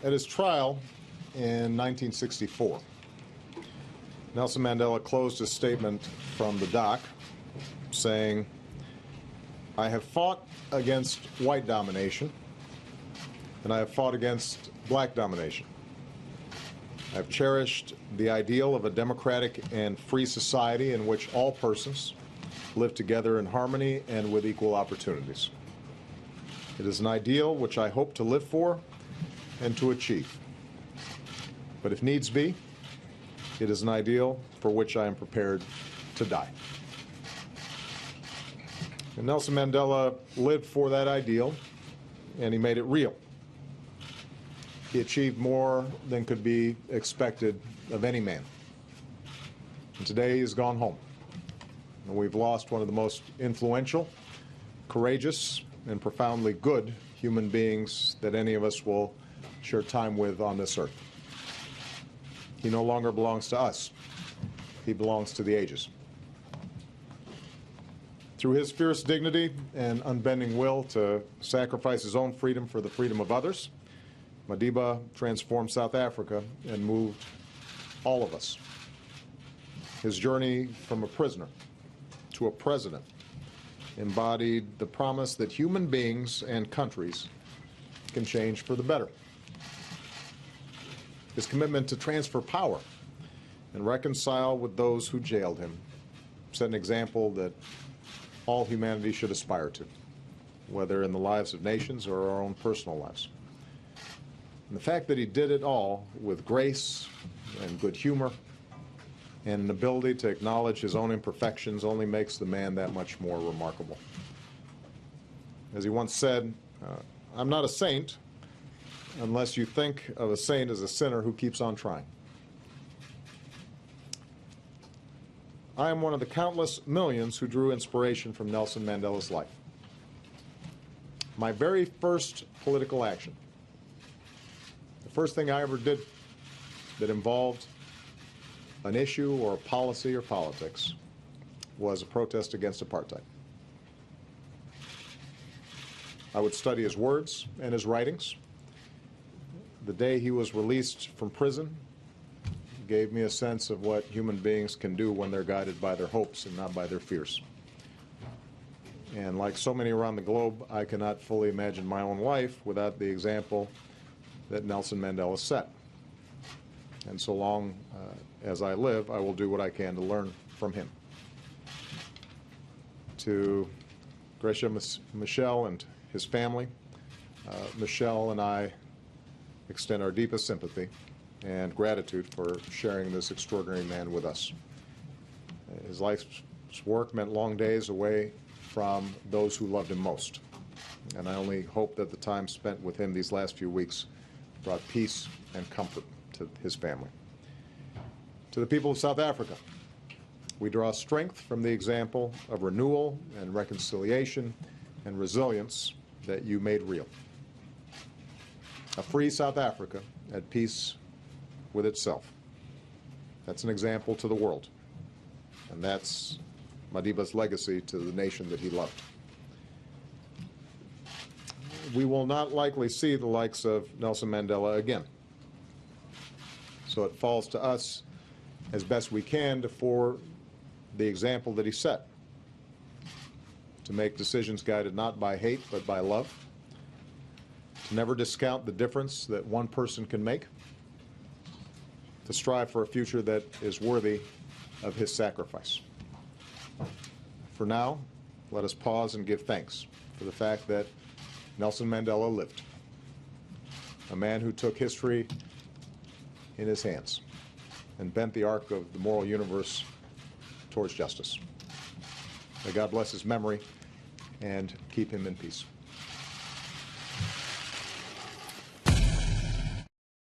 At his trial in 1964, Nelson Mandela closed his statement from the dock saying, "I have fought against white domination, and I have fought against black domination. I've cherished the ideal of a democratic and free society in which all persons live together in harmony and with equal opportunities. It is an ideal which I hope to live for and to achieve. But if needs be, it is an ideal for which I am prepared to die." And Nelson Mandela lived for that ideal, and he made it real. He achieved more than could be expected of any man. And today he's gone home. And we've lost one of the most influential, courageous, and profoundly good human beings that any of us will share time with on this earth. He no longer belongs to us. He belongs to the ages. Through his fierce dignity and unbending will to sacrifice his own freedom for the freedom of others, Madiba transformed South Africa and moved all of us. His journey from a prisoner to a president embodied the promise that human beings and countries can change for the better. His commitment to transfer power and reconcile with those who jailed him set an example that all humanity should aspire to, whether in the lives of nations or our own personal lives. And the fact that he did it all with grace and good humor and an ability to acknowledge his own imperfections only makes the man that much more remarkable. As he once said, "I'm not a saint unless you think of a saint as a sinner who keeps on trying." I am one of the countless millions who drew inspiration from Nelson Mandela's life. My very first political action, the first thing I ever did that involved an issue or a policy or politics, was a protest against apartheid. I would study his words and his writings. The day he was released from prison gave me a sense of what human beings can do when they're guided by their hopes and not by their fears. And like so many around the globe, I cannot fully imagine my own life without the example that Nelson Mandela set. And so long as I live, I will do what I can to learn from him. To Gracia Michel and his family, Michelle and I extend our deepest sympathy and gratitude for sharing this extraordinary man with us. His life's work meant long days away from those who loved him most. And I only hope that the time spent with him these last few weeks brought peace and comfort to his family. To the people of South Africa, we draw strength from the example of renewal and reconciliation and resilience that you made real. A free South Africa at peace with itself. That's an example to the world. And that's Madiba's legacy to the nation that he loved. We will not likely see the likes of Nelson Mandela again. So it falls to us, as best we can, to forward the example that he set. To make decisions guided not by hate, but by love. To never discount the difference that one person can make. To strive for a future that is worthy of his sacrifice. For now, let us pause and give thanks for the fact that Nelson Mandela lived. A man who took history in his hands and bent the arc of the moral universe towards justice. May God bless his memory and keep him in peace.